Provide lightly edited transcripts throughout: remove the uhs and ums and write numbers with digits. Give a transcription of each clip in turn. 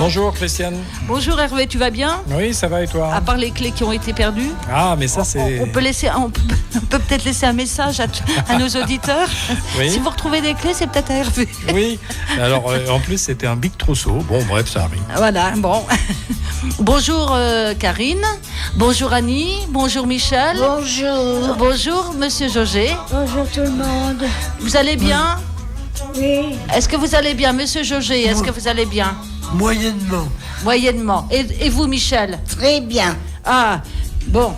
Bonjour Christiane. Bonjour Hervé, tu vas bien? Oui, ça va et toi? À part les clés qui ont été perdues. Ah, mais ça c'est... On peut peut-être laisser un message à nos auditeurs. Oui. Si vous retrouvez des clés, c'est peut-être à Hervé. Oui, alors en plus c'était un big trousseau. Bon, bref, ça arrive. Voilà, bon. Bonjour Karine, bonjour Annie, bonjour Michel. Bonjour. Bonjour Monsieur Jogé. Bonjour tout le monde. Vous allez bien? Oui. Est-ce que vous allez bien, Monsieur Jogé? Est-ce que vous allez bien? Moyennement. Moyennement. Et vous, Michel? Très bien. Ah, bon,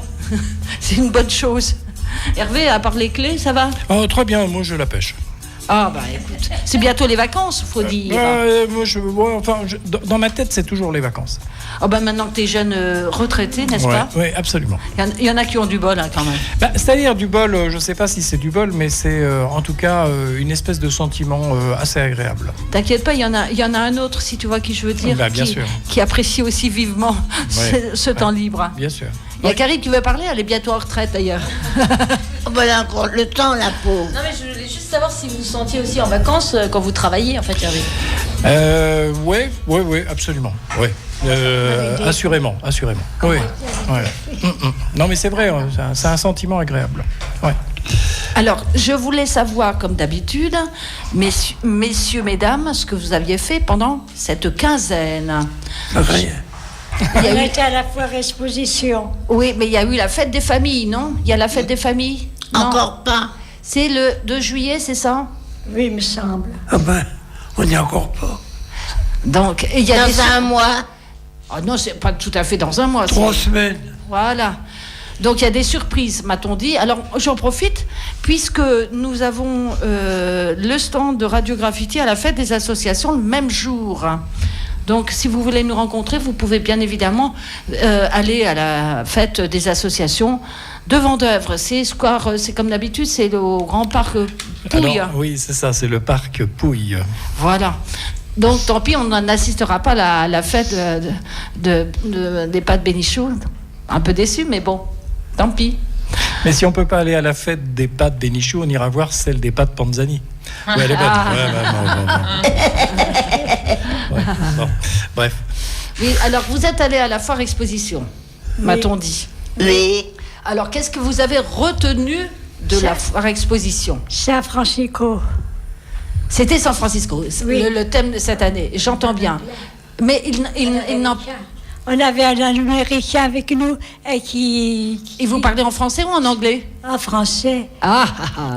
c'est une bonne chose. Hervé, à part les clés, ça va? Oh, très bien, moi je la pêche. Ah, bah écoute, c'est bientôt les vacances, faut dire. Dans ma tête, c'est toujours les vacances. Oh, bah maintenant que t'es jeune retraité, n'est-ce pas? Oui, absolument. Il y en a qui ont du bol, hein, quand même. C'est-à-dire du bol, je ne sais pas si c'est du bol, mais c'est en tout cas une espèce de sentiment assez agréable. T'inquiète pas, il y en a un autre, si tu vois qui je veux dire, bien sûr. qui apprécie aussi vivement ce temps libre. Bien sûr. Il y a Karine qui veut parler, elle est bientôt en retraite d'ailleurs. Voilà encore le temps, la pauvre. Non, mais je voulais juste savoir si vous vous sentiez aussi en vacances quand vous travailliez, en fait, Hervé. Oui, absolument. Oui. Assurément. Oui. Non, mais c'est vrai, c'est un sentiment agréable. Ouais. Alors, je voulais savoir, comme d'habitude, messieurs, mesdames, ce que vous aviez fait pendant cette quinzaine. Rien. On était à la foire exposition. Oui, mais il y a eu la fête des familles, non? Il y a la fête des familles? Non. Encore pas. C'est le 2 juillet, c'est ça? Oui, il me semble. Ah ben, on n'y est encore pas. Donc, il y a Dans un mois. Ah non, c'est pas tout à fait dans un mois. 3 semaines. Voilà. Donc il y a des surprises, m'a-t-on dit. Alors j'en profite, puisque nous avons le stand de Radio Graffiti à la fête des associations le même jour. Donc si vous voulez nous rencontrer, vous pouvez bien évidemment aller à la fête des associations de Vendeuvre. C'est comme d'habitude, c'est au Grand Parc Pouille. Alors, oui, c'est ça, c'est le parc Pouille. Voilà. Donc tant pis, on n'assistera pas à la fête des pâtes Bénichou. Un peu déçu, mais bon, tant pis. Mais si on peut pas aller à la fête des pâtes Bénichou, on ira voir celle des pâtes Panzani. Ouais, elle est bonne. Bon, bref. Oui, alors vous êtes allé à la foire exposition, m'a-t-on dit. Oui. Alors qu'est-ce que vous avez retenu de la foire exposition? San Francisco. C'était San Francisco, Oui. le thème de cette année, j'entends bien. Mais il n'en... On avait un Américain avec nous et Et vous parlez en français ou en anglais? En français. Ah.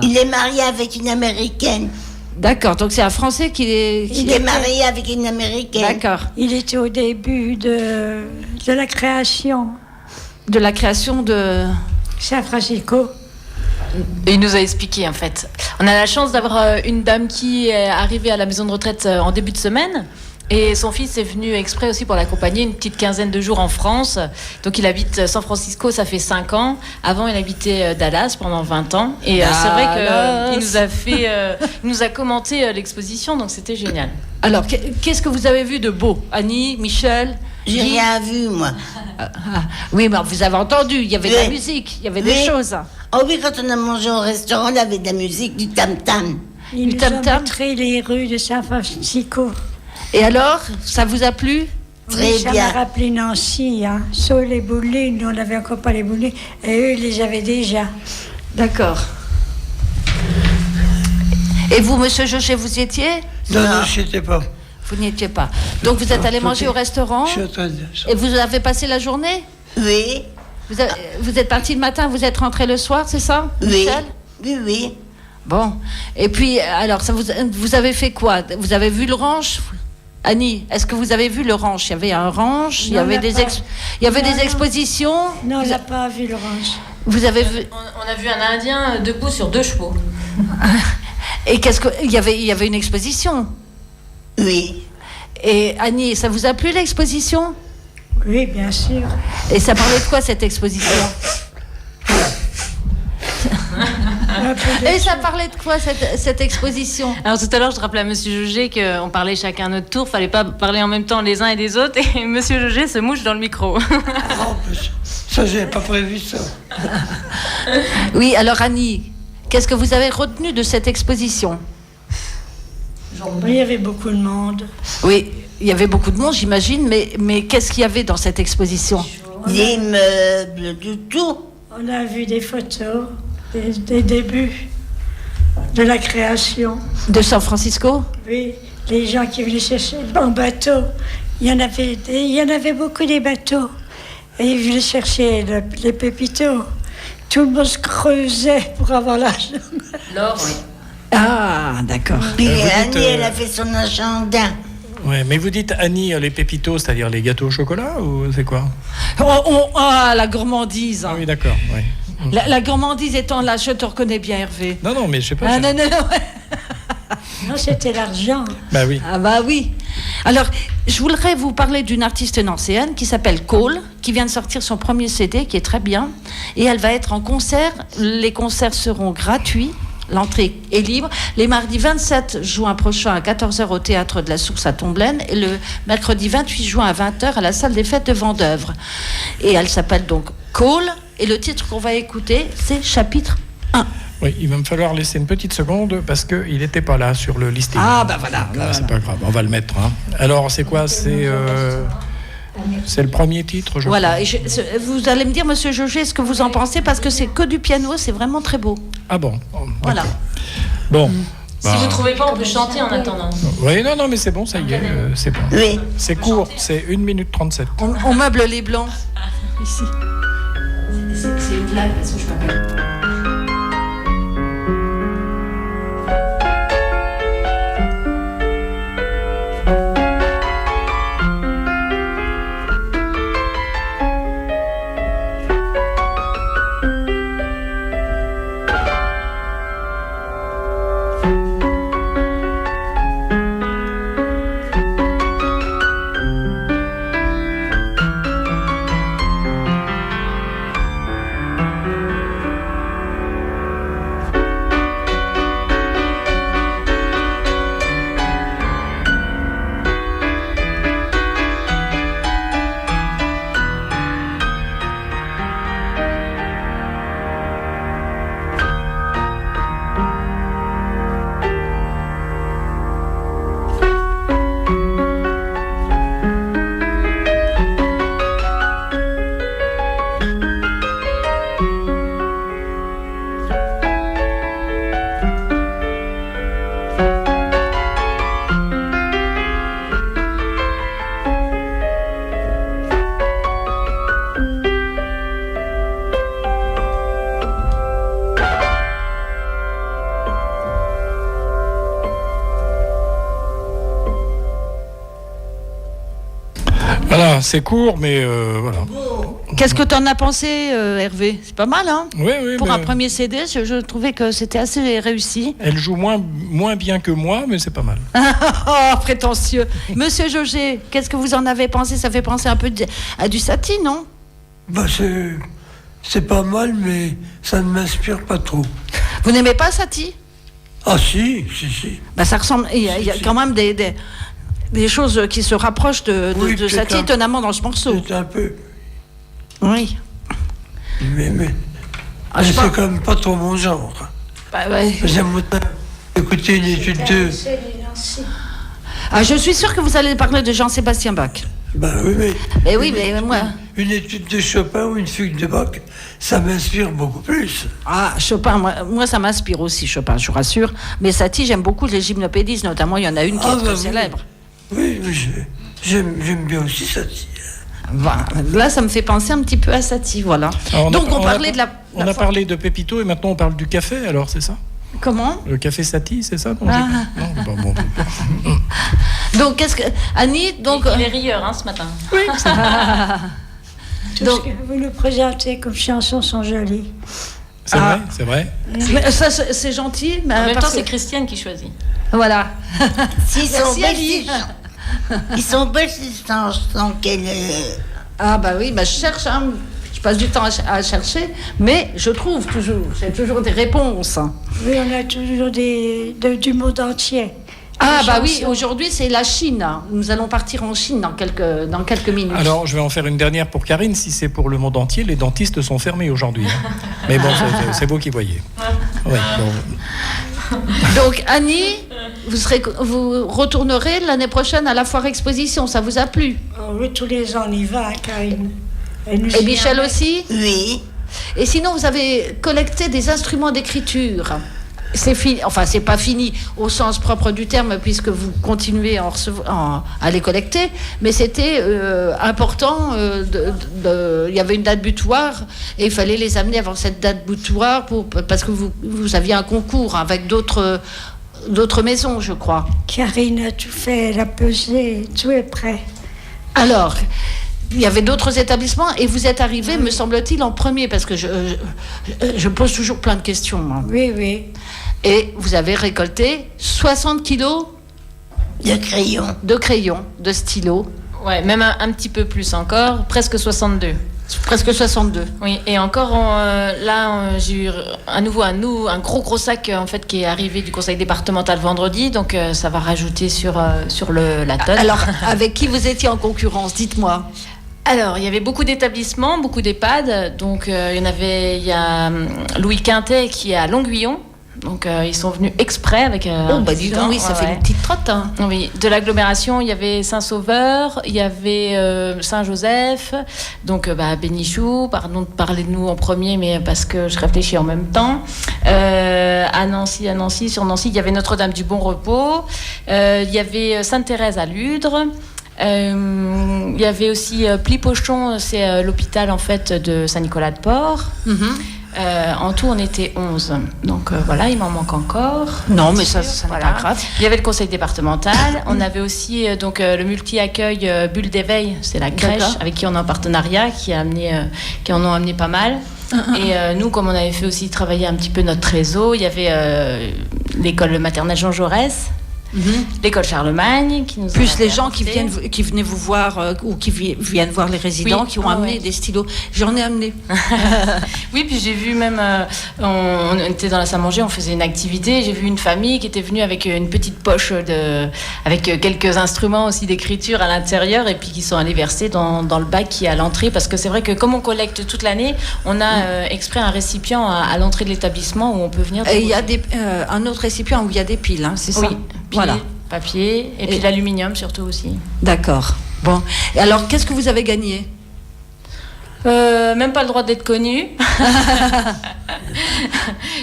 Il est marié avec une Américaine. D'accord, donc c'est un Français qui est... Il est marié avec une Américaine. D'accord. Il était au début de la création. De la création de... San Francisco. Et il nous a expliqué, en fait. On a la chance d'avoir une dame qui est arrivée à la maison de retraite en début de semaine. Et son fils est venu exprès aussi pour l'accompagner une petite quinzaine de jours en France. Donc il habite San Francisco, ça fait 5 ans. Avant, il habitait Dallas pendant 20 ans. Et c'est vrai qu'il nous a commenté l'exposition, donc c'était génial. Alors, qu'est-ce que vous avez vu de beau? Annie, Michel? J'ai rien vu, moi. Oui, mais vous avez entendu, il y avait de la musique, il y avait des choses. Oh oui, quand on a mangé au restaurant, il y avait de la musique, du tam-tam. Du tam-tam. montré les rues de San Francisco. Et alors, ça vous a plu? Très Ça bien. m'a rappelé Nancy, hein. Sauf les boulets, nous on n'avait encore pas les boulets, et eux ils les avaient déjà. D'accord. Et vous, monsieur Jochet, vous y étiez? Non, je n'étais pas. Vous n'y étiez pas. Donc vous êtes allé manger au restaurant? Je suis en train de... Et vous avez passé la journée? Oui, Vous êtes parti le matin, vous êtes rentré le soir, c'est ça, oui, Michel? oui. Bon. Et puis, alors, vous avez fait quoi? Vous avez vu le ranch? Annie, est-ce que vous avez vu le ranch? Il y avait un ranch, il y Non, avait on n'a pas. des Non. expositions. Non, on n'a pas vu l'orange. Vous avez vu... On a vu un Indien debout sur 2 chevaux. Et il y avait une exposition. Oui. Et Annie, ça vous a plu l'exposition? Oui, bien sûr. Et ça parlait de quoi cette exposition? Et ça parlait de quoi cette exposition? Alors tout à l'heure, je rappelais à Monsieur Jogé qu'on parlait chacun à notre tour, fallait pas parler en même temps les uns et les autres, et Monsieur Jogé se mouche dans le micro. Ça, j'avais pas prévu ça. Oui, alors Annie, qu'est-ce que vous avez retenu de cette exposition? Il y avait beaucoup de monde. Oui, Il y avait beaucoup de monde, j'imagine, mais qu'est-ce qu'il y avait dans cette exposition? Des meubles, du tout. On a vu des photos des débuts de la création. De San Francisco? Oui, les gens qui venaient chercher en bateau. Il y en avait beaucoup des bateaux. Et ils venaient chercher les pépitos. Tout le monde se creusait pour avoir l'argent. L'or, oui. Ah, d'accord. Puis Vous dites, Annie, elle a fait son agenda. Ouais, mais vous dites Annie, les pépitos, c'est-à-dire les gâteaux au chocolat ou c'est quoi? La gourmandise. Ah oui, d'accord. Oui. La gourmandise étant là, je te reconnais bien, Hervé. Non, mais je sais pas. Ah, non. Non, c'était l'argent. Bah oui. Ah bah oui. Alors, je voudrais vous parler d'une artiste nancéenne qui s'appelle Cole, qui vient de sortir son premier CD, qui est très bien. Et elle va être en concert. Les concerts seront gratuits. L'entrée est libre. Les mardis 27 juin prochain à 14h au Théâtre de la Source à Tomblaine et le mercredi 28 juin à 20h à la salle des fêtes de Vendeuvre. Et elle s'appelle donc Cole et le titre qu'on va écouter, c'est Chapitre 1. Oui, il va me falloir laisser une petite seconde parce qu'il n'était pas là sur le listing. Ah, bah voilà. Donc, c'est pas grave, on va le mettre. Hein. Alors, c'est quoi? C'est le premier titre, je Voilà, crois. et vous allez me dire, monsieur Jauger, ce que vous en pensez, parce que c'est que du piano, c'est vraiment très beau. Ah bon? Voilà. D'accord. Bon. Si vous trouvez pas, on peut chanter en attendant. Oui, non, mais c'est bon, ça y est, c'est bon. Oui. C'est court, c'est 1 minute 37. On meuble les blancs. Ici. C'est une blague, parce que je peux pas. Voilà, c'est court, mais voilà. Qu'est-ce que tu en as pensé, Hervé? C'est pas mal, hein? Oui, Pour mais un premier CD, je trouvais que c'était assez réussi. elle joue moins bien que moi, mais c'est pas mal. Oh, prétentieux. Monsieur Jauger, qu'est-ce que vous en avez pensé? Ça fait penser un peu à du Satie, non? Bah, c'est pas mal, mais ça ne m'inspire pas trop. Vous n'aimez pas Satie? Ah si. Bah, ça ressemble. Il y a quand même des choses qui se rapprochent de Oui, Satie, peut-être étonnamment, dans ce morceau. C'est un peu. Oui. Mais Ah, je c'est pense- quand même pas trop mon genre. Bah, ouais. J'aime autant écouter une étude de. Ah, je suis sûre que vous allez parler de Jean-Sébastien Bach. Ben oui, mais. Mais oui, mais moi. Une étude de Chopin ou une fugue de Bach, ça m'inspire beaucoup plus. Ah, Chopin, moi ça m'inspire aussi, Chopin, je vous rassure. Mais Satie, j'aime beaucoup les gymnopédies, notamment, il y en a une qui est très oui. célèbre. Oui, mais j'aime bien aussi ça. Voilà. Là, ça me fait penser un petit peu à Satie, voilà. Alors, Donc, on parlait de la. On a parlé de Pépito et maintenant on parle du café, alors c'est ça? Comment? Le café Satie, c'est ça? Non, Ah. bon. Donc, qu'est-ce que. Annie, donc. Il est rieur, hein, ce matin. Tout Donc- ce que vous nous présentez comme chansons sont jolies. C'est vrai, c'est vrai. Mais ça, c'est gentil, mais En même temps, parce c'est que- Christiane qui choisit. Voilà. S'ils sont Merci, belles, Ali. ils sont belles, ces chansons qu'elle. Ah, bah oui, bah, je cherche, hein. Je passe du temps à chercher, mais je trouve toujours. J'ai toujours des réponses. Oui, on a toujours du monde entier. Ah, Des bah oui, chansons. aujourd'hui, c'est la Chine. Nous allons partir en Chine dans quelques minutes. Alors, je vais en faire une dernière pour Karine. Si c'est pour le monde entier, les dentistes sont fermés aujourd'hui. hein. Mais bon, c'est vous qui voyez. Ouais, bon. Donc, Annie, Vous retournerez l'année prochaine à la foire exposition, ça vous a plu? Oui, tous les ans on y va, Karine. Et Michel aussi? Oui. Et sinon, vous avez collecté des instruments d'écriture. C'est fini, enfin, c'est pas fini au sens propre du terme, puisque vous continuez à les collecter, mais c'était important. Il y avait une date butoir et il fallait les amener avant cette date butoir parce que vous aviez un concours avec d'autres maisons, je crois. Karine a tout fait, elle a pesé, tout est prêt. Alors, il y avait d'autres établissements et vous êtes arrivé, me semble-t-il, en premier, parce que je pose toujours plein de questions. Moi. Oui, oui. Et vous avez récolté 60 kilos De crayons. de stylos. Ouais, même un petit peu plus encore, presque 62. Presque 62. Oui, et encore, j'ai eu à nouveau un gros sac en fait qui est arrivé du conseil départemental vendredi, donc ça va rajouter sur la tonne. Alors, avec qui vous étiez en concurrence? Dites-moi. Alors, il y avait beaucoup d'établissements, beaucoup d'EHPAD, donc il y a Louis Quintet qui est à Longuillon. Donc ils sont venus exprès avec dis donc, oui, ça fait une petite trotte. Hein. Oui, de l'agglomération, il y avait Saint-Sauveur, il y avait Saint-Joseph, donc Bénichou, pardon de parler de nous en premier, mais parce que je réfléchis en même temps. À Nancy, sur Nancy, il y avait Notre-Dame du Bon Repos, il y avait Sainte-Thérèse à Ludre. Il y avait aussi Plipochon, c'est l'hôpital en fait de Saint-Nicolas-de-Port. En tout, on était 11. Donc voilà, il m'en manque encore. Non, mais ça n'est pas grave. Il y avait le conseil départemental. On avait aussi le multi-accueil Bulle d'éveil, c'est la crèche avec qui on est en partenariat, qui en ont amené pas mal. Et nous, comme on avait fait aussi travailler un petit peu notre réseau, il y avait l'école maternelle Jean Jaurès. L'école Charlemagne qui nous plus les gens qui venaient vous voir ou qui viennent voir les résidents, qui ont amené des stylos. J'en ai amené. Oui, puis j'ai vu même on était dans la salle à manger, on faisait une activité, j'ai vu une famille qui était venue avec une petite poche avec quelques instruments aussi d'écriture à l'intérieur et puis qui sont allés verser dans le bac qui est à l'entrée, parce que c'est vrai que comme on collecte toute l'année, on a exprès un récipient à l'entrée de l'établissement où on peut venir. Et il y a un autre récipient où il y a des piles, hein, c'est ça? Oui. Voilà. Papier et puis l'aluminium surtout aussi. D'accord. Bon. Et alors, qu'est-ce que vous avez gagné? Même pas le droit d'être connu.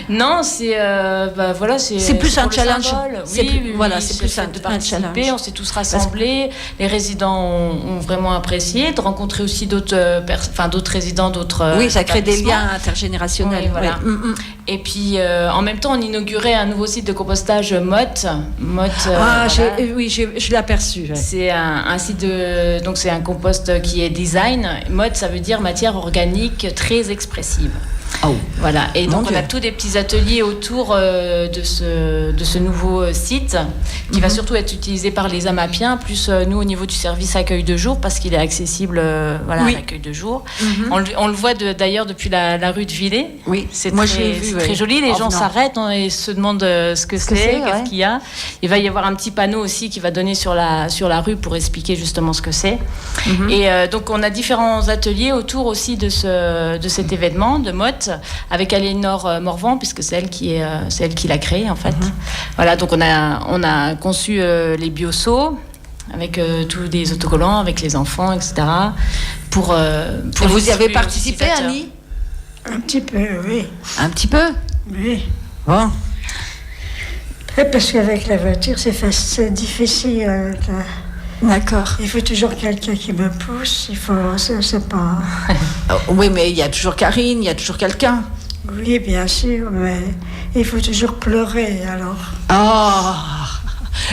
Non, c'est voilà, c'est plus un challenge. C'est plus un challenge. On s'est tous rassemblés. Les résidents ont vraiment apprécié de rencontrer aussi d'autres résidents, d'autres. Oui, ça crée des liens intergénérationnels. Oui, voilà. Et puis en même temps, on inaugurait un nouveau site de compostage Motte. Oui, je l'ai aperçu. Ouais. C'est un site donc c'est un compost qui est design. Motte, ça veut dire matière organique très expressive. Oh. Voilà. Et donc on a tous des petits ateliers autour de ce nouveau site qui va surtout être utilisé par les Amapiens, plus nous au niveau du service accueil de jour, parce qu'il est accessible à l'accueil de jour. On le voit d'ailleurs depuis la rue de Villers. Oui. C'est très joli. Les gens s'arrêtent et se demandent ce que c'est, qu'est-ce qu'il y a. Il va y avoir un petit panneau aussi qui va donner sur la rue pour expliquer justement ce que c'est. Et donc on a différents ateliers autour aussi de cet événement de Motte, avec Aliénor Morvan, puisque c'est elle qui l'a créé en fait. Voilà, donc on a conçu les bioseaux avec tous des autocollants avec les enfants, etc. Pour vous y avez participé, Annie? Un petit peu, oui. Un petit peu? Oui. Bon. Parce qu'avec la voiture, c'est difficile. D'accord. Il faut toujours quelqu'un qui me pousse. C'est pas. Oui, mais il y a toujours Karine, il y a toujours quelqu'un. Oui, bien sûr, mais il faut toujours pleurer alors.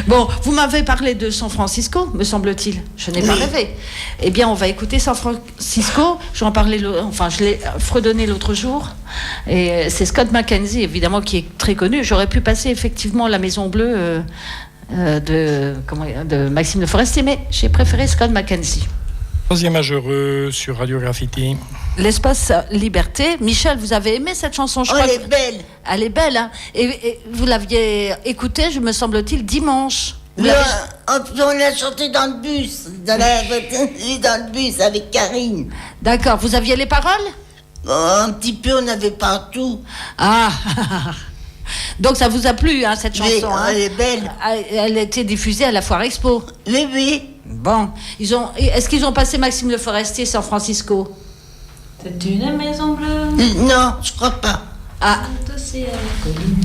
Bon, vous m'avez parlé de San Francisco, me semble-t-il. Je n'ai pas rêvé. Eh bien, on va écouter San Francisco. Je l'ai fredonné l'autre jour. Et c'est Scott McKenzie, évidemment, qui est très connu. J'aurais pu passer effectivement la Maison Bleue de Maxime Le Forestier, mais j'ai préféré Scott McKenzie. Troisième âge heureux sur Radio Graffiti. L'espace Liberté. Michel, vous avez aimé cette chanson? Elle est belle. Elle est belle, hein. Et vous l'aviez écoutée, me semble-t-il, dimanche. On l'a chanté dans le bus, dans le bus avec Karine. D'accord. Vous aviez les paroles? Un petit peu, on avait partout. Ah. Donc ça vous a plu, hein, cette Oui, chanson, hein? elle est belle. Elle a été diffusée à la Foire Expo. Oui, oui. Bon, est-ce qu'ils ont passé Maxime Le Forestier San Francisco? C'est une maison bleue. Non, je crois pas. Ah,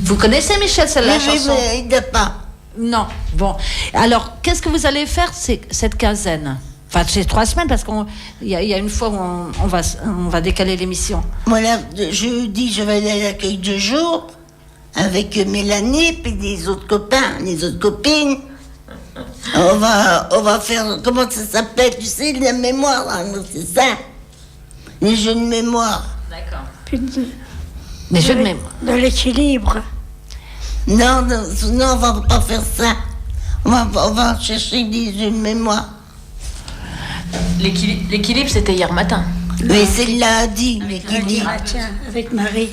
vous connaissez Michel, celle-là, Oui, oui, chanson? mais il n'a pas. Non. Bon, alors qu'est-ce que vous allez faire cette quinzaine? Enfin, c'est 3 semaines parce qu'il y a une fois où on va décaler l'émission. Voilà, jeudi, je vais aller à l'accueil de jour avec Mélanie, puis les autres copains, les autres copines. On va faire, comment ça s'appelle, tu sais, la mémoire, hein, c'est ça. Les jeux de mémoire. D'accord. Puis Mais je de mémoire. de l'équilibre. Non, on va pas faire ça. On va chercher des jeux de mémoire. L'équilibre, c'était hier matin. Mais c'est lundi, l'équilibre. Tiens, avec Marie.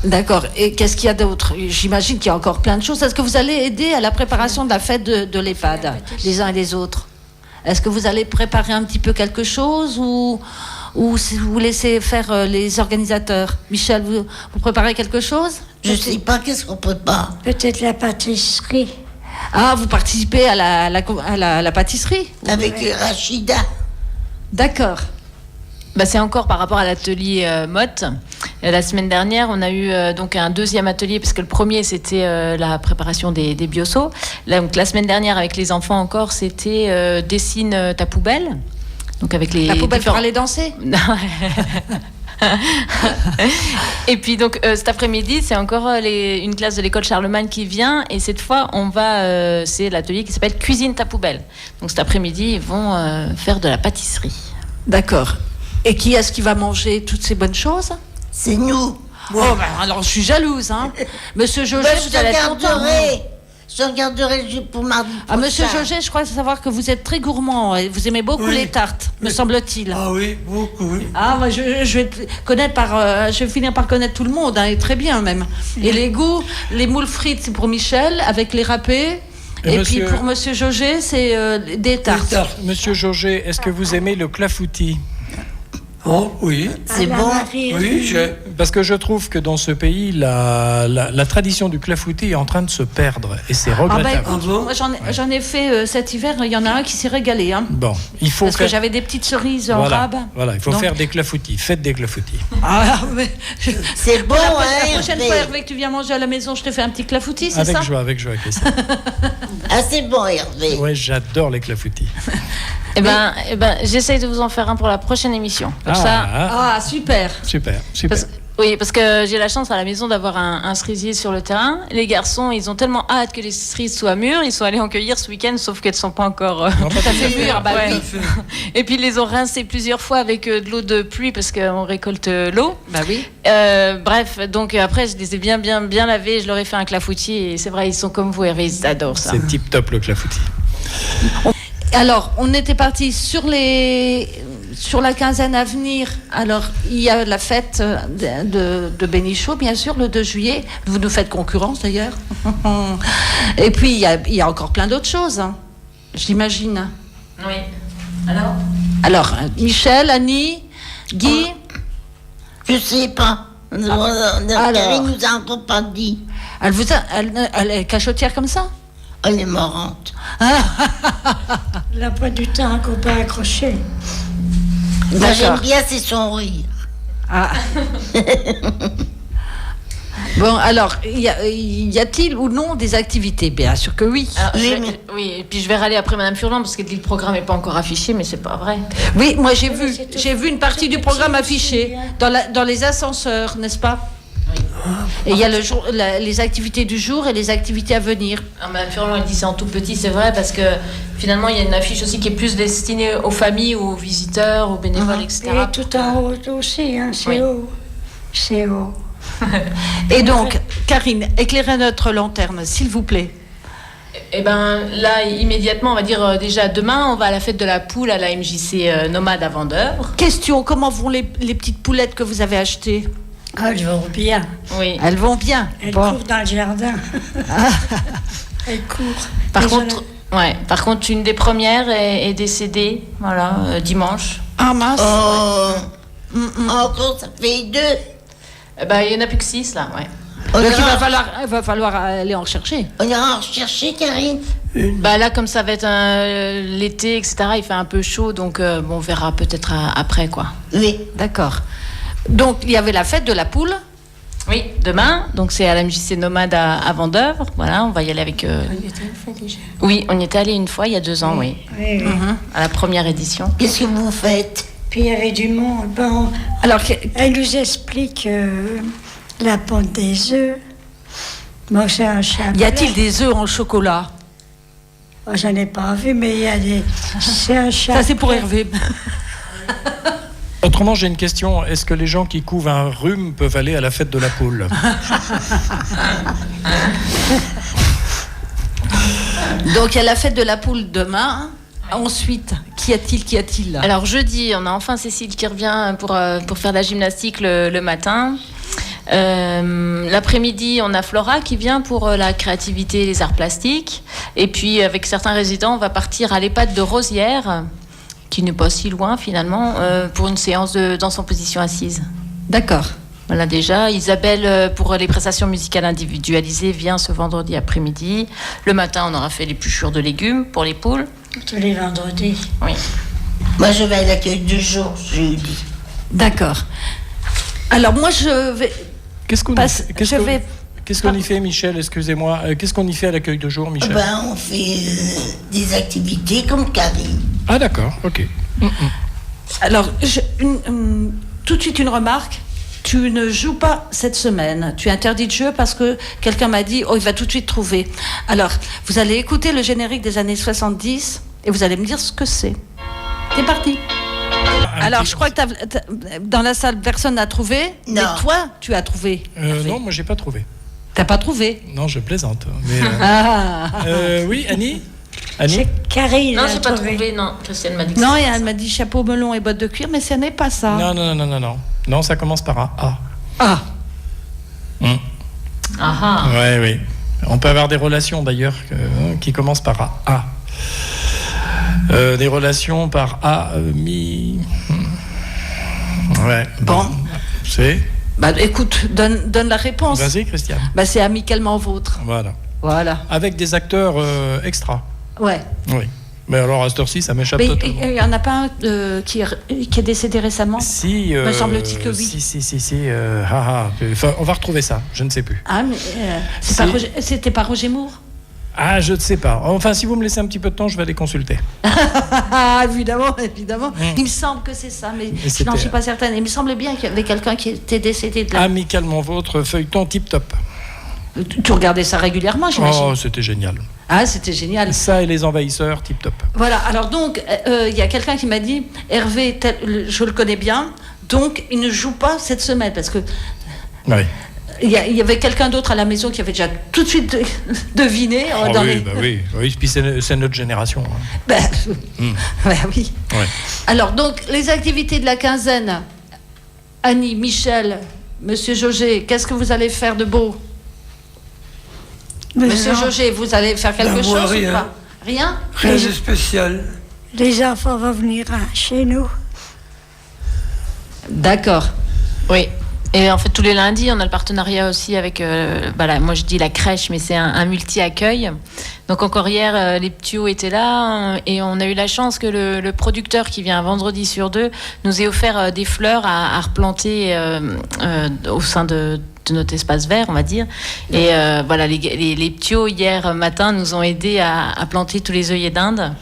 D'accord. Et qu'est-ce qu'il y a d'autre? J'imagine qu'il y a encore plein de choses. Est-ce que vous allez aider à la préparation de la fête de l'EHPAD, les uns et les autres? Est-ce que vous allez préparer un petit peu quelque chose ou si vous laissez faire les organisateurs? Michel, vous préparez quelque chose? Je sais pas qu'est-ce qu'on prépare. Peut-être la pâtisserie. Ah, vous participez à la pâtisserie? Avec Rachida. D'accord. Bah, c'est encore par rapport à l'atelier Motte. La semaine dernière, on a eu donc un deuxième atelier, parce que le premier, c'était la préparation des biosos. Donc, la semaine dernière, avec les enfants encore, c'était dessine ta poubelle. Donc, avec les La poubelle différents... pour aller danser? Et puis donc cet après-midi, c'est encore une classe de l'école Charlemagne qui vient, et cette fois c'est l'atelier qui s'appelle Cuisine ta poubelle. Donc cet après-midi, ils vont faire de la pâtisserie. D'accord. Et qui est-ce qui va manger toutes ces bonnes choses? C'est nous. Oh, ben, alors je suis jalouse, hein. Monsieur Jauget, Ben, vous allez être content. Je regarderai pour mardi Ah, monsieur prochain. Jauget, je crois savoir que vous êtes très gourmand et vous aimez beaucoup Oui. les tartes, me semble-t-il. Ah oui, beaucoup, oui. Ah, moi, je vais je vais finir par connaître tout le monde, hein, et très bien même. Et les goûts, les moules frites, c'est pour Michel, avec les râpés. Et puis pour monsieur Jauget, c'est des tartes. Monsieur Jauget, est-ce que vous aimez le clafoutis? Oh, oui. C'est À la bon. Marie. Oui, j'ai. Parce que je trouve que dans ce pays, la tradition du clafoutis est en train de se perdre. Et c'est Ah ben, regrettable. écoute, bon moi j'en ai fait cet hiver, il y en a un qui s'est régalé. Hein, Bon, il faut parce que faire... j'avais des petites cerises en Voilà, rab. voilà, il faut Donc- faire des clafoutis. Faites des clafoutis. Ah, mais C'est bon, la hein, prochaine Hervé. fois, Hervé, que tu viens manger à la maison, je te fais un petit clafoutis, c'est ça? Avec joie, Christine. Ah, c'est bon, Hervé. Ouais, j'adore les clafoutis. Eh ben, j'essaye de vous en faire un pour la prochaine émission. Comme ça. Ah, super. Super. Parce que j'ai la chance à la maison d'avoir un cerisier sur le terrain. Les garçons, ils ont tellement hâte que les cerises soient mûres. Ils sont allés en cueillir ce week-end, sauf qu'elles ne sont pas encore Non, pas Ça fait mûr, bah Ouais. oui. Et puis ils les ont rincées plusieurs fois avec de l'eau de pluie, parce qu'on récolte l'eau. Bah oui. Bref, donc après, je les ai bien lavés. Je leur ai fait un clafoutis. Et c'est vrai, ils sont comme vous, Hervé. Ils adorent ça. C'est tip top le clafoutis. Alors, on était parti sur la quinzaine à venir. Alors, il y a la fête de Bénichou, bien sûr, le 2 juillet. Vous nous faites concurrence, d'ailleurs. Et puis, il y a encore plein d'autres choses, hein, j'imagine. Oui. Alors Alors, Michel, Annie, Guy, Je sais pas. Karine nous a encore pas dit. elle est cachotière comme ça? Elle est marrante. La poids du temps qu'on peut accrocher. Moi, j'aime D'accord. bien, c'est son rire. Ah. Bon, alors, y a-t-il ou non des activités? Bien sûr que oui. Alors, Oui, oui, et puis je vais râler après Madame Furlan, parce que le programme n'est pas encore affiché, mais c'est pas vrai. Oui, moi j'ai Oui, c'est tout. vu une partie du programme affiché dans les ascenseurs, n'est-ce pas? Et il y a les activités du jour et les activités à venir. Alors, Madame Furlan, elle dit c'est en tout petit, c'est vrai, parce que finalement, il y a une affiche aussi qui est plus destinée aux familles, aux visiteurs, aux bénévoles, etc. Et tout en haut aussi, hein, c'est Oui. haut. C'est haut. Et donc, Karine, éclairez notre lanterne, s'il vous plaît. Eh ben là, immédiatement, on va dire déjà demain, on va à la fête de la poule à la MJC Nomade à Vendeuvre. Question, comment vont les petites poulettes que vous avez achetées? Ah, elles vont bien. Oui. Elles vont bien. Elles Bon. courent dans le jardin. Elles courent. Par contre, une des premières est décédée, voilà, dimanche. Ah mince. Oh, encore, ça fait 2. Eh ben, il y en a plus que 6 là, ouais. On Donc ira, il va falloir aller en chercher. on ira en chercher, Karine. Bah là, comme ça va être l'été, etc., il fait un peu chaud, donc bon, on verra peut-être après, quoi. Oui. D'accord. Donc il y avait la fête de la poule. Oui, demain, donc c'est à la MJC Nomade à Vendeuvre. Voilà, on va y aller avec... On y était une fois déjà. Oui, on y était allé une fois, il y a 2 ans, oui. Oui, oui. À la première édition. Qu'est-ce que vous faites? Puis il y avait du monde. Bon, Alors, elle nous explique la ponte des œufs. Bon, c'est un chat. y a-t-il des œufs en chocolat? Oh, j'en ai pas vu, mais il y a des. C'est un chat. Ça, c'est pour Hervé. Autrement, j'ai une question. Est-ce que les gens qui couvent un rhume peuvent aller à la fête de la poule? Donc, il y a la fête de la poule demain. Ensuite, qu'y a-t-il? Alors jeudi, on a enfin Cécile qui revient pour faire de la gymnastique le matin. L'après-midi, on a Flora qui vient pour la créativité et les arts plastiques. Et puis, avec certains résidents, on va partir à l'EHPAD de Rosières, qui n'est pas si loin finalement, pour une séance de danse en position assise. D'accord. Voilà déjà. Isabelle, pour les prestations musicales individualisées, vient ce vendredi après-midi. Le matin, on aura fait l'épluchure de légumes pour les poules. Tous les vendredis. Oui. Moi, je vais à l'accueil de jour, jeudi. D'accord. Alors, moi, je vais... Qu'est-ce qu'on Passe- y fait, je vais- qu'est-ce qu'on y fait, Michel? Excusez-moi. Qu'est-ce qu'on y fait à l'accueil de jour, Michel? Ben, on fait des activités comme Karine. Ah d'accord, ok. Alors, tout de suite une remarque. Tu ne joues pas cette semaine. Tu es interdit de jeu parce que quelqu'un m'a dit, oh, il va tout de suite trouver. Alors, vous allez écouter le générique des années 70 et vous allez me dire ce que c'est. C'est parti. Alors, je crois que dans la salle, personne n'a trouvé. Non. Mais toi, tu as trouvé. Non, moi j'ai pas trouvé. T'as pas trouvé. Non, je plaisante. Mais, Ah. oui, Annie? Annie? C'est Karine. Non, a j'ai pas trouvé, non. Christiane m'a dit que Non, c'était et elle ça. m'a dit chapeau melon et bottes de cuir, mais ce n'est pas ça. Non. Non, ça commence par un A. Ah. Ah ah. Oui. On peut avoir des relations d'ailleurs qui commencent par A. Des relations par A, mi. Ouais. Bon. C'est. Bah, écoute, donne la réponse. Vas-y, Christiane. Bah, c'est amicalement vôtre. Voilà. Voilà. Avec des acteurs extra. Ouais. Oui. Mais alors à cette heure-ci, ça m'échappe Mais totalement. il n'y en a pas un qui est décédé récemment? Si. Me semble-t-il que oui. Si. Enfin, on va retrouver ça. Je ne sais plus. Ah, mais c'était pas Roger Moore? Ah, je ne sais pas. Enfin, si vous me laissez un petit peu de temps, je vais les consulter. Ah, évidemment. Il me semble que c'est ça, mais je n'en c'était- suis pas certaine. Il me semble bien qu'il y avait quelqu'un qui était décédé de là. Amicalement vôtre, feuilleton tip-top. Tu regardais ça régulièrement, j'imagine? Oh, c'était génial. Ah, c'était génial. Ça et les envahisseurs, tip-top. Voilà, alors donc, il y a quelqu'un qui m'a dit, Hervé, je le connais bien, donc il ne joue pas cette semaine, parce que Oui. il y avait quelqu'un d'autre à la maison qui avait déjà tout de suite deviné. Dans les... oui. Puis c'est notre génération. Hein. Ben, ouais, oui. Ouais. Alors, donc, les activités de la quinzaine, Annie, Michel, Monsieur Jauger, qu'est-ce que vous allez faire de beau? Mais Monsieur non, Jauger, vous allez faire quelque Ben, moi, chose rien. ou pas? Rien? Rien de spécial. les enfants vont venir chez nous. D'accord. Oui. Et en fait, tous les lundis, on a le partenariat aussi avec, moi je dis la crèche, mais c'est un multi-accueil. Donc encore hier, les petits étaient là et on a eu la chance que le producteur qui vient un vendredi sur 2 nous ait offert des fleurs à replanter au sein de notre espace vert, on va dire. Et voilà, les petits hier matin nous ont aidés à planter tous les œillets d'Inde.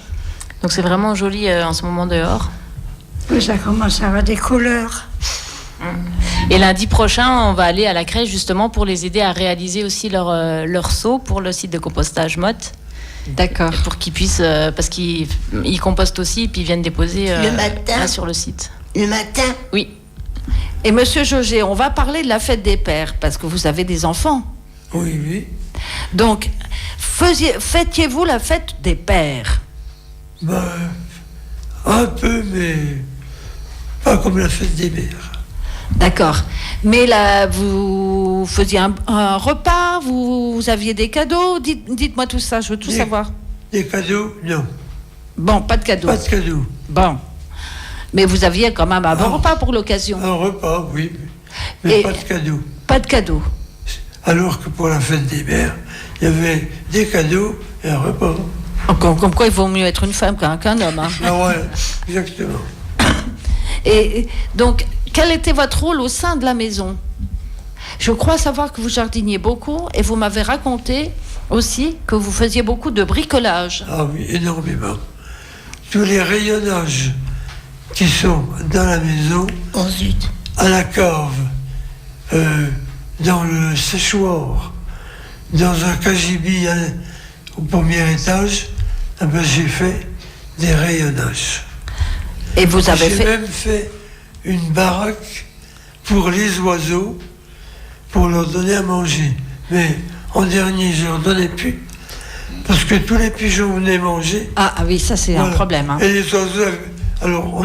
Donc c'est vraiment joli en ce moment dehors. Ça commence à avoir des couleurs. Et lundi prochain, on va aller à la crèche justement pour les aider à réaliser aussi leur seau pour le site de compostage Motte. D'accord. Pour qu'ils puissent, parce qu'ils compostent aussi, et puis ils viennent déposer Le matin là sur le site. Le matin? Oui. Et Monsieur Jauger, on va parler de la fête des pères, parce que vous avez des enfants. Oui. Donc, fêtiez-vous la fête des pères? Ben, un peu, mais pas comme la fête des mères. D'accord. Mais là, vous faisiez un repas, vous aviez des cadeaux. Dites-moi tout ça, je veux tout savoir. Des cadeaux? Non. Bon, pas de cadeaux. Pas de cadeaux. Bon. Mais vous aviez quand même un bon Ah. repas pour l'occasion. Un repas, oui. Mais Et- pas de cadeaux. Pas de cadeaux. alors que pour la fête des mères, il y avait des cadeaux et un repas. Comme quoi, il vaut mieux être une femme qu'un homme. Hein. Ah voilà, exactement. Et donc, quel était votre rôle au sein de la maison? Je crois savoir que vous jardiniez beaucoup et vous m'avez raconté aussi que vous faisiez beaucoup de bricolage. Ah oui, énormément. Tous les rayonnages qui sont dans la maison, Oh zut. à la cave, dans le séchoir, dans un cagibi au premier étage, eh ben, j'ai fait des rayonnages. Et vous avez J'ai fait... même fait une baraque pour les oiseaux, pour leur donner à manger. Mais en dernier, je leur donnais plus, parce que tous les pigeons venaient manger. Ah oui, ça c'est Voilà. un problème. Hein. Et les oiseaux, alors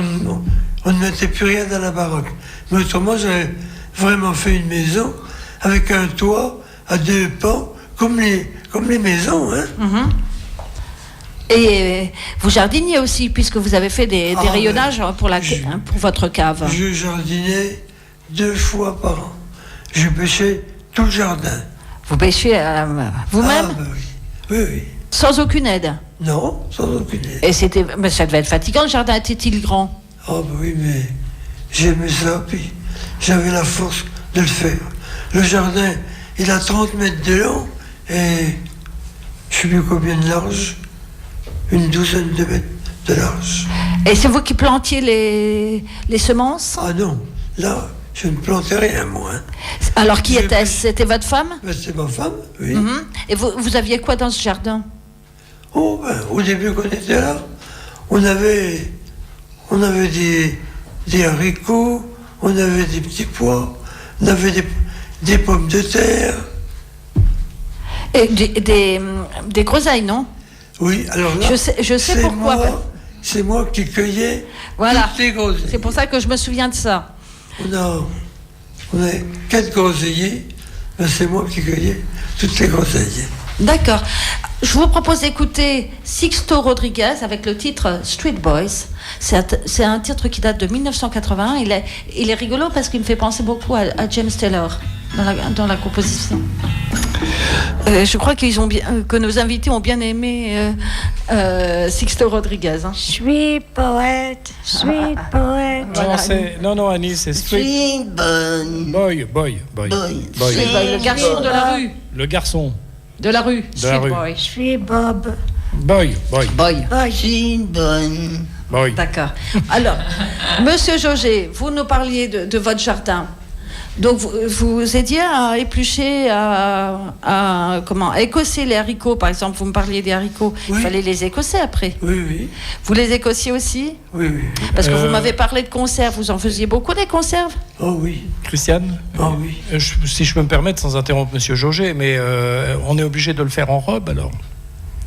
on ne mettait plus rien dans la baraque. Mais autrement, j'avais vraiment fait une maison avec un toit à 2 pans, comme les maisons. Hein. Mhm. Et vous jardiniez aussi, puisque vous avez fait des Ah, rayonnages pour votre cave. Je jardinais 2 fois par an. Je pêchais tout le jardin. Vous pêchiez vous-même, Ah, bah oui. Oui, oui. sans aucune aide. Non, sans aucune aide. Et mais ça devait être fatigant, le jardin était-il grand? Ah bah oui, mais j'aimais ça, puis j'avais la force de le faire. Le jardin, il a 30 mètres de long et je sais plus combien de large, une douzaine de mètres de large. Et c'est vous qui plantiez les semences? Ah non, là, je ne plantais rien, moi. Hein. Alors qui Je- était-ce? C'était votre femme? Ben, c'est ma femme, oui. Mhm. Et vous aviez quoi dans ce jardin? Oh, ben, au début qu'on était là, on avait des haricots, on avait des petits pois, on avait des pommes de terre. Et des groseilles, non? Oui, alors là, Je sais c'est pourquoi. C'est moi qui cueillais Voilà. toutes les groseilles. C'est pour ça que je me souviens de ça. On a 4 groseilliers, ben c'est moi qui cueillais toutes les groseilles. D'accord. Je vous propose d'écouter Sixto Rodriguez avec le titre Street Boys. C'est un titre qui date de 1981. Il est rigolo parce qu'il me fait penser beaucoup à James Taylor dans la composition. Je crois que nos invités ont bien aimé Sixto Rodriguez. Hein. Sweet poète, sweet poète. Non, Annie, c'est Street Street boy. Boy. Le garçon de la rue. Le garçon. De la rue. De la Street rue. Boy. Sweet Bob. Boy. Boy. Street boy. D'accord. Alors, Monsieur Jauget, vous nous parliez de votre jardin. Donc, vous aidiez à éplucher, à écosser les haricots, par exemple. Vous me parliez des haricots. Oui. Il fallait les écosser après. Oui. Vous les écossiez aussi? Oui. Parce que vous m'avez parlé de conserves. Vous en faisiez beaucoup, des conserves? Oh oui. Christiane, Ah oui. si je peux me permettre, sans interrompre Monsieur Jauget, mais on est obligé de le faire en robe alors.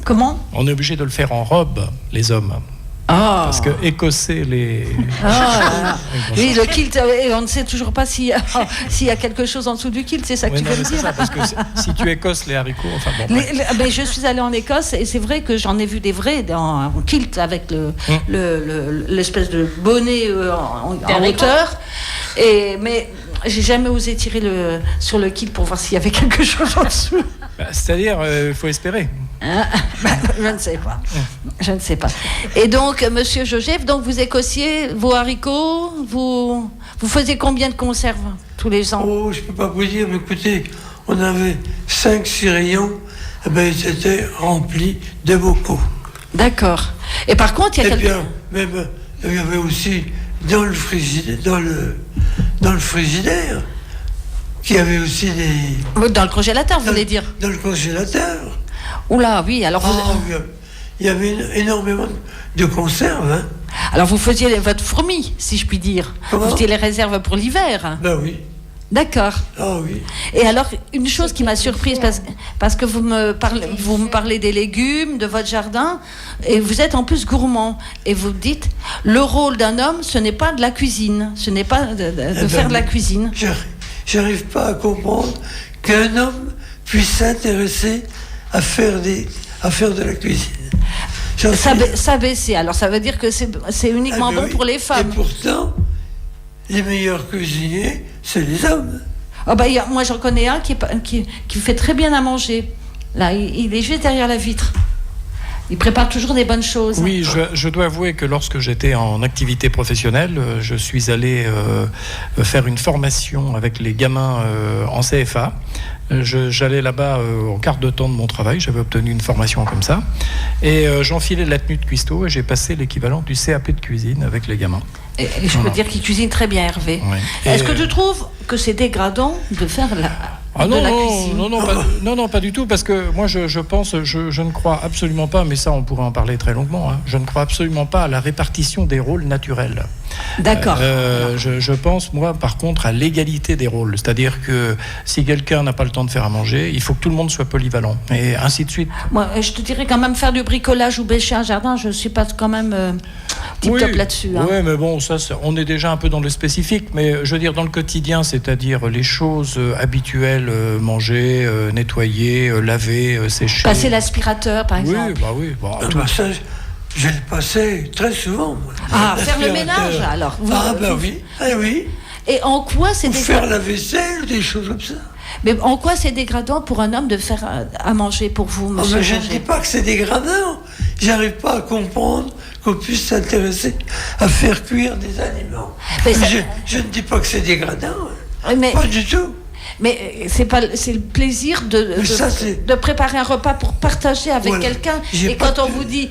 Comment? On est obligé de le faire en robe, les hommes. Ah. Parce que écosser les... Oui, le kilt, et on ne sait toujours pas s'il y a quelque chose en dessous du kilt, c'est ça que Oui, tu non, veux mais me c'est dire? ça, parce que si tu écosses les haricots, enfin bon... bref. Mais je suis allée en Écosse et c'est vrai que j'en ai vu des vrais en kilt avec l'espèce de bonnet en hauteur. Mais j'ai jamais osé tirer sur le kilt pour voir s'il y avait quelque chose en dessous. Bah, c'est-à-dire, il faut espérer. Je ne sais pas. Et donc, Monsieur Joseph, donc vous écossiez vos haricots, vous faisiez combien de conserves tous les ans? Oh, je peux pas vous dire, mais écoutez, on avait 5-6 rayons, et ben ils étaient remplis de bocaux. D'accord. Et par contre, il y a Et bien, même, il y avait aussi dans le frigidaire, qui avait aussi des... Dans le congélateur, vous voulez dire? Dans le congélateur. Oula, oui, alors Il y avait énormément de conserves, hein. alors vous faisiez votre fourmi, si je puis dire. Comment? Vous faisiez les réserves pour l'hiver. Ben oui. D'accord. Ah oui. Et alors, une chose qui m'a surprise, parce que vous me parlez des légumes, de votre jardin, et vous êtes en plus gourmand. Et vous dites, le rôle d'un homme, ce n'est pas de la cuisine, ce n'est pas de faire de la cuisine. J'arrive pas à comprendre qu'un homme puisse s'intéresser à faire de la cuisine. S'abaisser, alors ça veut dire que c'est uniquement bon oui. pour les femmes. Et pourtant, les meilleurs cuisiniers, c'est les hommes. Ah bah, moi, j'en connais un qui fait très bien à manger. Là, il est juste derrière la vitre. Il prépare toujours des bonnes choses. Oui, je dois avouer que lorsque j'étais en activité professionnelle, je suis allé faire une formation avec les gamins en CFA. J'allais là-bas au quart de temps de mon travail, j'avais obtenu une formation comme ça, et j'enfilais la tenue de cuistot et j'ai passé l'équivalent du CAP de cuisine avec les gamins. Et je peux dire qu'il cuisine très bien, Hervé. Ouais. Est-ce que tu trouves que c'est dégradant de faire la cuisine? Non, pas du tout, parce que moi je pense, je ne crois absolument pas, mais ça on pourrait en parler très longuement, hein, je ne crois absolument pas à la répartition des rôles naturels. D'accord. Je pense, moi, par contre, à l'égalité des rôles. C'est-à-dire que si quelqu'un n'a pas le temps de faire à manger, il faut que tout le monde soit polyvalent, et ainsi de suite. Moi, je te dirais quand même faire du bricolage ou bêcher un jardin, je ne suis pas quand même tip-top là-dessus. Hein. Oui, mais bon, ça, on est déjà un peu dans le spécifique, mais je veux dire, dans le quotidien, c'est-à-dire les choses habituelles, manger, nettoyer, laver, sécher. Passer l'aspirateur, par exemple. Oui. Ça, je le passais très souvent. Moi. Ah, faire le ménage, alors. Oui. Et en quoi c'est dégradant? Faire la vaisselle, des choses comme ça. Mais en quoi c'est dégradant pour un homme de faire à manger pour vous, monsieur Je ne dis pas que c'est dégradant. J'arrive pas à comprendre qu'on puisse s'intéresser à faire cuire des aliments. Je ne dis pas que c'est dégradant. Pas du tout. Mais c'est le plaisir de préparer un repas pour partager avec quelqu'un. Et quand on vous dit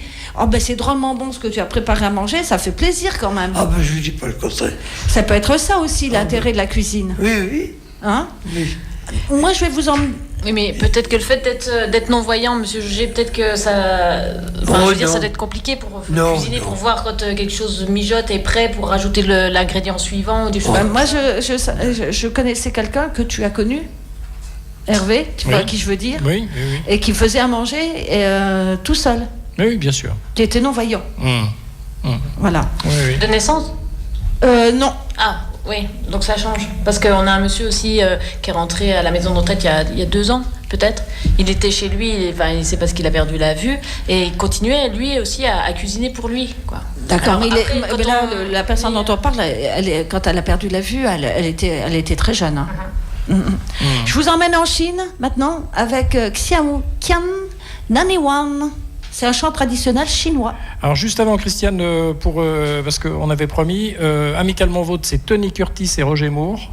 c'est drôlement bon ce que tu as préparé à manger, ça fait plaisir quand même. Je ne dis pas le contraire. Ça peut être ça aussi, l'intérêt de la cuisine. Oui. Hein? Oui. Moi, je vais vous en... Oui, mais peut-être que le fait d'être non-voyant, monsieur Jugé, peut-être que ça... ça doit être compliqué pour cuisiner, pour voir quand quelque chose mijote et prêt pour rajouter l'ingrédient suivant ou des choses. Moi, je connaissais quelqu'un que tu as connu, Hervé, tu vois qui je veux dire, oui. Et qui faisait à manger tout seul. Oui, bien sûr. Tu étais non-voyant. Voilà. Oui. De naissance? Non. Ah, oui, donc ça change. Parce qu'on a un monsieur aussi qui est rentré à la maison de retraite il y a 2 ans, peut-être. Il était chez lui, c'est parce qu'il a perdu la vue, et il continuait, lui aussi, à cuisiner pour lui, quoi. D'accord, mais là, la personne dont on parle, quand elle a perdu la vue, elle était très jeune. Hein. Je vous emmène en Chine, maintenant, avec Qian Naniwan. C'est un chant traditionnel chinois. Alors juste avant, Christiane, parce qu'on avait promis, Amicalement Vôtre, c'est Tony Curtis et Roger Moore.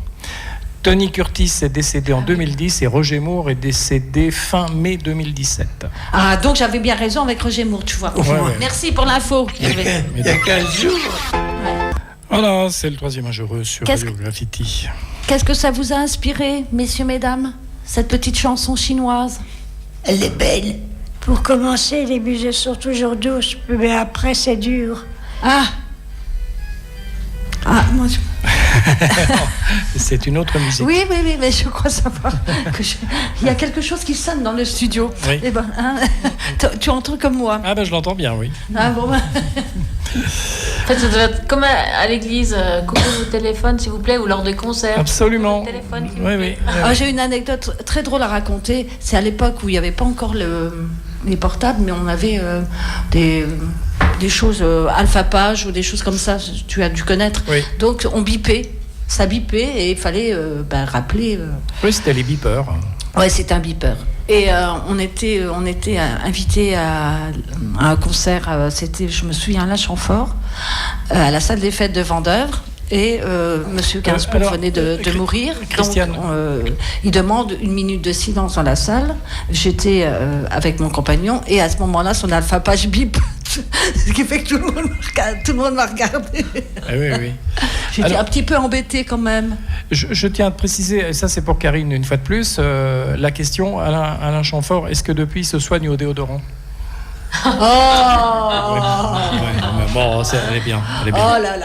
Tony Curtis est décédé en 2010 et Roger Moore est décédé fin mai 2017. Ah, donc j'avais bien raison avec Roger Moore, tu vois. Ouais. Merci pour l'info. Il y a 15 jours. Voilà, c'est le 3e âge heureux sur Radio Graffiti. Qu'est-ce que ça vous a inspiré, messieurs, mesdames, cette petite chanson chinoise? Elle est belle. Pour commencer, les musiques sont toujours douces, mais après, c'est dur. Moi, c'est une autre musique. Oui, mais je crois savoir il y a quelque chose qui sonne dans le studio. Oui. Eh ben, tu entends comme moi. Je l'entends bien, oui. Bon. En fait, ça doit être comme à l'église, coupez vos téléphones, s'il vous plaît, ou lors des concerts. Absolument. Téléphone, Oui. J'ai une anecdote très drôle à raconter. C'est à l'époque où il n'y avait pas encore les portables, mais on avait des choses alpha-page ou des choses comme ça, tu as dû connaître. Oui. Donc on bipait, ça bipait et il fallait rappeler. Oui, c'était les beepers. Ouais, c'était un beeper. Et on était invités à un concert, c'était, je me souviens, à Chamfort, à la salle des fêtes de Vendeuvre. Et Monsieur Gainsbourg venait de mourir. Christiane. Donc, il demande 1 minute de silence dans la salle. J'étais avec mon compagnon et à ce moment-là, son alpha-page bip. Ce qui fait que tout le monde m'a regardé. Oui. J'étais un petit peu embêtée quand même. Je tiens à te préciser, et ça c'est pour Karine une fois de plus, la question, Alain Chamfort, est-ce que depuis il se soigne au déodorant? Bon, elle est bien. Oh là.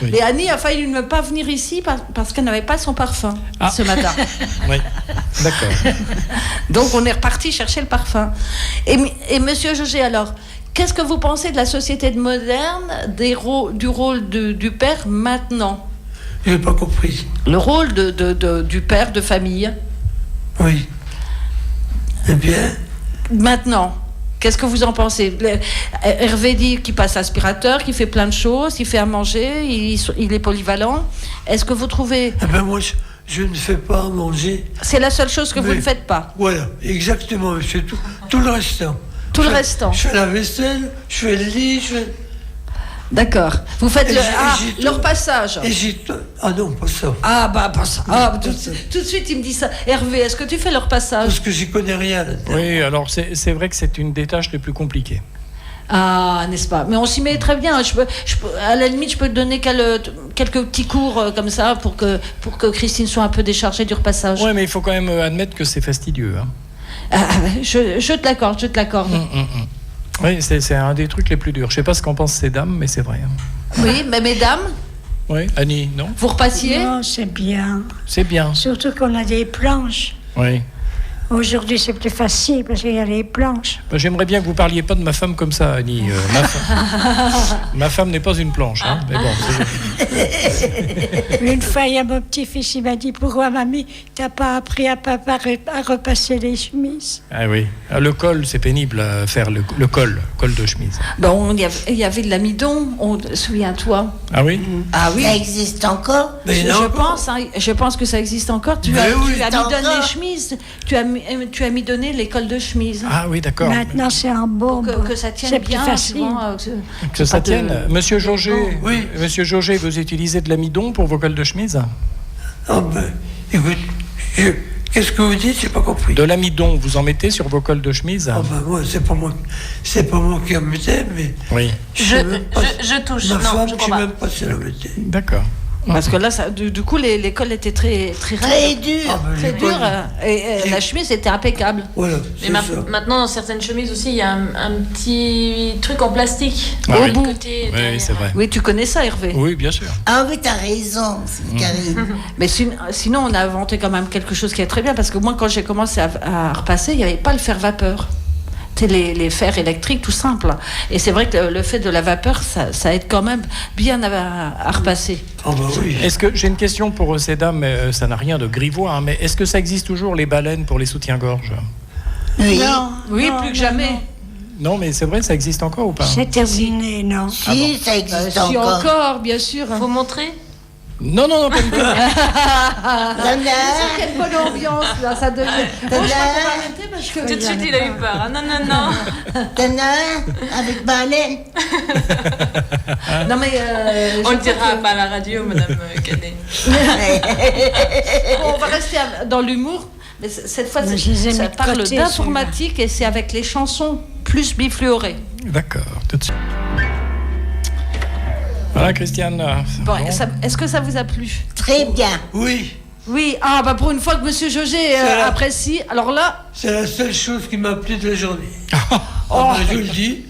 Oui. Et Annie a failli ne pas venir ici parce qu'elle n'avait pas son parfum ce matin. Oui, d'accord. Donc on est reparti chercher le parfum. Et Monsieur Jugé, alors, qu'est-ce que vous pensez de la société moderne, du rôle du père maintenant? Je n'ai pas compris. Le rôle du père de famille. Oui. Eh bien. Maintenant. Qu'est-ce que vous en pensez? Hervé dit qu'il passe aspirateur, qu'il fait plein de choses, il fait à manger, il est polyvalent. Est-ce que vous trouvez... Moi, je ne fais pas à manger. C'est la seule chose que vous Mais- ne faites pas. Voilà, exactement, je fais tout le restant. Tout le Je- restant. Je fais la vaisselle, je fais le lit, D'accord. Vous faites Et j'ai le tout. repassage. et j'ai... Ah non, pas ça. Ah bah pas ça. Ah, tout de suite il me dit ça. Hervé, est-ce que tu fais le repassage? Parce que j'y connais rien là-dedans. Oui, alors c'est vrai que c'est une des tâches les plus compliquées. Ah, n'est-ce pas? Mais on s'y met très bien. À la limite, je peux te donner quelques petits cours comme ça pour que Christine soit un peu déchargée du repassage. Oui, mais il faut quand même admettre que c'est fastidieux. Hein. Ah, je te l'accorde, je te l'accorde. Oui, c'est un des trucs les plus durs. Je ne sais pas ce qu'en pensent ces dames, mais c'est vrai. Hein. Oui, mais mesdames, Oui, Annie, non? vous repassiez? Non, c'est bien. C'est bien. Surtout qu'on a des planches. Oui. Aujourd'hui, c'est plus facile parce qu'il y a les planches. Ben, j'aimerais bien que vous parliez pas de ma femme comme ça, Annie. Ma femme n'est pas une planche. Hein. Mais bon, Une fois, il y a mon petit-fils, il m'a dit, pourquoi, mamie, t'as pas appris à papa à repasser les chemises? Ah oui. Ah, le col, c'est pénible à faire, le col de chemise. Bon, il y avait de l'amidon, souviens-toi. Ah oui? Ah oui. Ça existe encore? Mais Je non, pense, hein, je pense que ça existe encore. Tu Mais as oui, midonné encore. les chemises, tu as midonné les cols de chemise. Ah oui, d'accord. Maintenant, c'est en bombe. Que ça tienne C'est plus bien, facile. tu vois, Que ça pas de- tienne. Monsieur Jauger, Oui. Monsieur Jauger, vous utilisez de l'amidon pour vos cols de chemise? Ah ben, écoute, qu'est-ce que vous dites? J'ai pas compris. De l'amidon, vous en mettez sur vos cols de chemise? Ah ben moi, c'est pas moi qui en mettais, mais Oui. sais même pas- je touche. ma Non, femme, je je crois sais pas. même pas si elle en mettait. D'accord. Parce que là, du coup, les cols étaient très Très raides, dur. Ah ben, très j'ai durs, pas dit. et la chemise était impeccable. Voilà, Mais c'est ça. maintenant, dans certaines chemises aussi, il y a un petit truc en plastique. Ah Au oui. bout. Côté Oui, derrière. c'est vrai. Oui, tu connais ça, Hervé. Oui, bien sûr. Ah oui, t'as raison, Karine. Mais sinon, on a inventé quand même quelque chose qui est très bien, parce que moi, quand j'ai commencé à repasser, il n'y avait pas le fer vapeur. C'est les fers électriques, tout simple. Et c'est vrai que le fait de la vapeur, ça aide quand même bien à repasser. Ah ben oui. Est-ce que j'ai une question pour ces dames, mais ça n'a rien de grivois, hein, mais est-ce que ça existe toujours les baleines pour les soutiens-gorge? Oui. Non, Oui, non, plus que non, jamais. non. Non, mais c'est vrai, ça existe encore ou pas? C'est terminé, non. Si, ça existe Si encore. encore, bien sûr. Faut montrer. Non, non, non, pas du tout. Nana, Quelle bonne ambiance, là, ça devient. Bon, je crois qu'on va arrêter parce que... Tout de suite, il a eu peur. Ah, non, non, non. t'en as un avec baleine. Non, mais... On je le dira crois que- pas à la radio, Madame Canet. Bon, on va rester dans l'humour, mais cette fois, Mais je les ai ça mis de parle côté, d'informatique et c'est avec les chansons plus bifluorées. D'accord, tout de suite. Voilà, Christiane. Bon, Bon. est-ce que ça vous a plu? Très bien. Oui, Oui, ah bah pour une fois que Monsieur Jauger C'est la- apprécie, alors là, c'est la seule chose qui m'a plu de la journée. Ah ben, je le dis,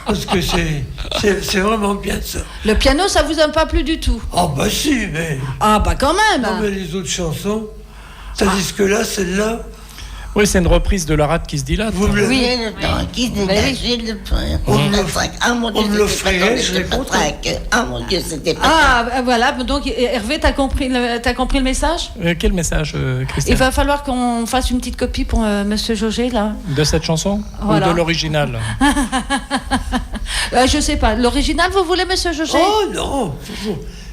parce que c'est vraiment bien ça. le piano, ça vous a pas plu du tout? Ah bah si, mais... Ah bah quand même. Non, mais les autres chansons, tandis que là, celle-là, Oui, c'est une reprise de la rate qui se dilate. vous me Oui, l'avez... le temps qui se dégage, le frère. On me Ah mon Dieu, on me l'offrirait, je c'était pas l'ai traque. Ah mon Dieu, c'était pas Ah bah, voilà, donc Hervé, t'as compris le message? Quel message, Il Christiane? va falloir qu'on fasse une petite copie pour Monsieur Jauger là. De cette chanson? Voilà. Ou de l'original? Je sais pas. L'original, vous voulez, Monsieur Jauger? Oh non,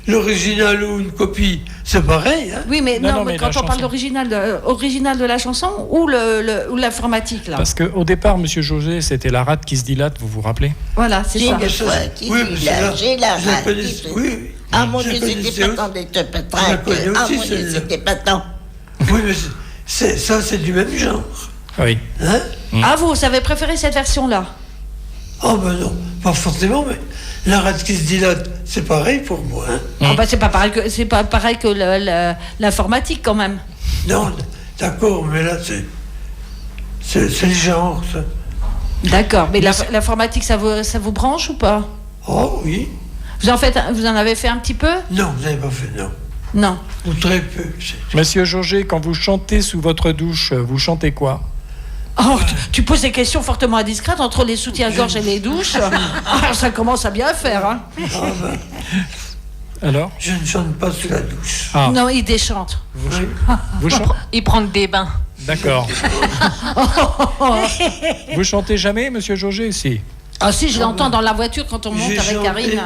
l'original ou une copie, c'est pareil, hein. Oui, mais Non, non, non, mais mais quand la on parle chanson. d'original, original de la chanson ou ou l'informatique là. Parce qu'au départ, Monsieur Jauger, c'était la rate qui se dilate, vous vous rappelez? Voilà, c'est J'ai ça. des ça, fois c'est- qui oui, dit mais là, celle-là, j'ai la je la rate connais- qui fait- oui, oui. Ah mon Je Dieu, la c'était connaissais pas aussi. tant d'être pas Je la traque. connais Ah aussi, mon Dieu, celle-là. c'était pas tant. Oui, mais ça, c'est du même genre, Oui. hein. Ah, vous avez préféré cette version là? Oh ben non, pas forcément, mais la rate qui se dilate, c'est pareil pour moi, hein. Ah bah c'est pas pareil que l'informatique quand même. Non, d'accord, mais là, c'est le genre, ça. D'accord, mais l'informatique ça vous branche ou pas? Oh oui. Vous en avez fait un petit peu? Non, vous n'avez pas fait, non. Non. Ou très peu. Monsieur Jauger, quand vous chantez sous votre douche, vous chantez quoi? Oh, tu poses des questions fortement indiscrètes entre les soutiens-gorge et les douches. Ah, ça commence à bien faire, hein. Ah ben, Alors? je ne chante pas sous la douche. Ah, Non, il déchante. Oui. vous chantez? Il prend des bains. D'accord. Vous chantez jamais, Monsieur Jauger? Si. Ah si, je l'entends dans la voiture quand on monte J'ai avec chanté. Karine.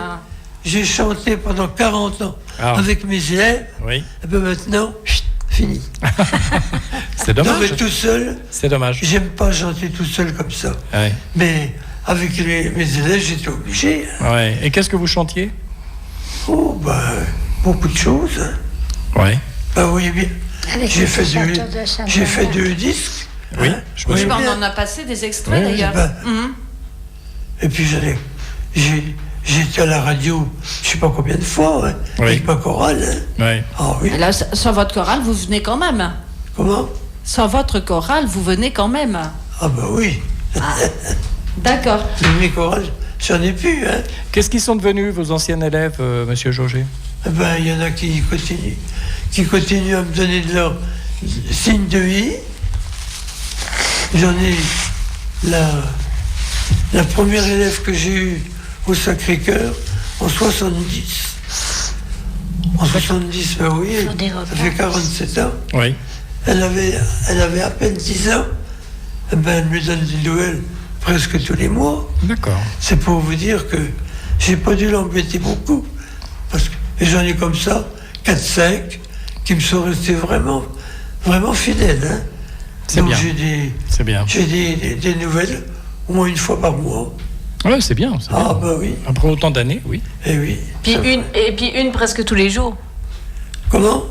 J'ai chanté pendant 40 ans Ah. avec mes élèves. Oui. Et bien maintenant, fini. C'est Non, dommage. mais tout seul, C'est dommage. j'aime pas chanter tout seul comme ça. Ouais. Mais avec mes élèves, j'étais obligé. Ouais. Et qu'est-ce que vous chantiez? Oh, beaucoup de choses. Hein. Ouais. Bah oui, bien. Avec J'ai les fait chanteurs de j'ai fait Saint-Bernard. 2 disques. Oui, Hein. je me Oui, souviens. On bien. en a passé des extraits Oui, d'ailleurs. ben, Mhm. Et puis j'étais à la radio, je sais pas combien de fois, hein, Oui. avec ma chorale. Hein. Ouais. Ah oui. Et là, sans votre chorale, vous venez quand même. Comment? Sans votre chorale, vous venez quand même. Ah bah oui. D'accord. Mais mes chorales, j'en ai plus. Hein. Qu'est-ce qu'ils sont devenus, vos anciens élèves, monsieur Jauger? Eh ben, il y en a qui continuent à me donner de leur signe de vie. J'en ai la première élève que j'ai eue au Sacré-Cœur en 70. En 70, ben oui, Sur des ça repas. fait 47 ans. Oui. Elle avait à peine 10 ans. Eh ben, elle me donne des nouvelles presque tous les mois. D'accord. C'est pour vous dire que j'ai pas dû l'embêter beaucoup. Parce que et j'en ai comme ça, 4-5, qui me sont restés vraiment, vraiment fidèles. Hein. C'est Donc bien. C'est bien. j'ai des nouvelles au moins une fois par mois. Ouais, c'est bien. C'est Ah bien. bah oui, Après autant d'années, oui. eh oui. Puis ça- une presque tous les jours. Comment?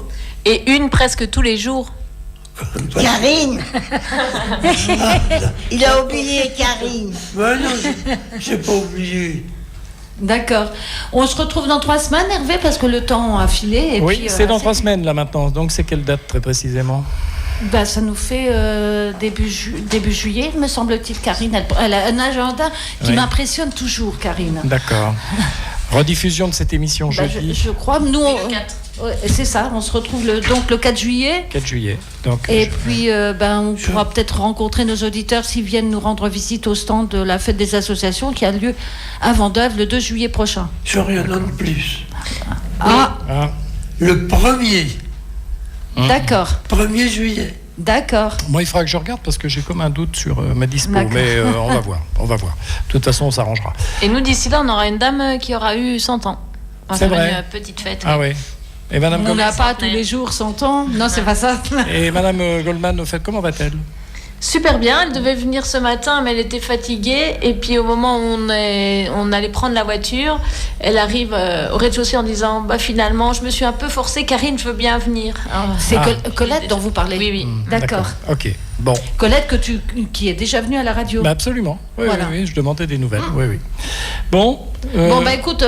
Et une presque tous les jours. Karine. Il a oublié Karine. Ben non, j'ai pas oublié. D'accord. On se retrouve dans 3 semaines, Hervé, parce que le temps a filé. Et Oui, puis, c'est dans 3 semaines là maintenant. Donc c'est quelle date très précisément? Bah, ça nous fait début juillet, me semble-t-il. Karine, elle a un agenda qui Oui. m'impressionne toujours, Karine. D'accord. Rediffusion de cette émission Bah, jeudi je crois. Nous, ouais, c'est ça. On se retrouve donc le 4 juillet. 4 juillet. Donc, Et puis, on pourra peut-être rencontrer nos auditeurs s'ils viennent nous rendre visite au stand de la fête des associations qui a lieu à Vendœuvre le 2 juillet prochain. Je rien de plus. Ah, Ah, Le 1er juillet. d'accord. moi, il faudra que je regarde parce que j'ai comme un doute sur ma dispo, D'accord. mais on va voir. On va voir. De toute façon, on s'arrangera. Et nous, d'ici là, on aura une dame qui aura eu 100 ans. On va C'est faire vrai. une petite fête. Ah oui. Et Madame On Goldman, n'a pas tous les jours 100 ans. Non, c'est pas ça. et Madame Goldman, au fait, comment va-t-elle? Super bien, elle devait venir ce matin, mais elle était fatiguée. Et puis au moment où on allait prendre la voiture, elle arrive au rez-de-chaussée en disant finalement, je me suis un peu forcée, Karine, je veux bien venir. Alors, C'est Ah. Colette dont vous parlez. Oui, oui. D'accord. Ok. Bon. Colette qui est déjà venue à la radio. Bah, absolument. Oui, Voilà. oui, oui, je demandais des nouvelles. Oui, oui. Bon. Bon, bah écoute,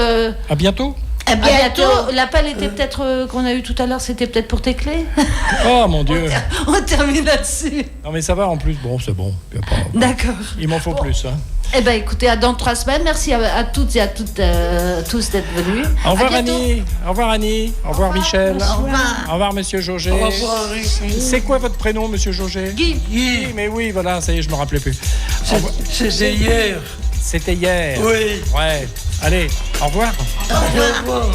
À bientôt. À à bientôt. bientôt. L'appel était peut-être qu'on a eu tout à l'heure, c'était peut-être pour tes clés. Oh mon Dieu. On termine là-dessus. Non mais ça va en plus. Bon, c'est bon. Y a pas- D'accord. Il m'en faut plus. Hein. Eh ben écoutez, à dans 3 semaines. Merci à toutes et à toutes, tous d'être venus. Au revoir À bientôt. Annie. Au revoir Annie. Au revoir Michel. Au revoir. Au revoir Monsieur Jauger. Au revoir. C'est quoi votre prénom, Monsieur Jauger? Guy. Guy. Mais oui, voilà, ça y est, je me rappelais plus. Au revoir. C'était hier. C'était hier. Oui. Ouais. Allez, au revoir. Au revoir.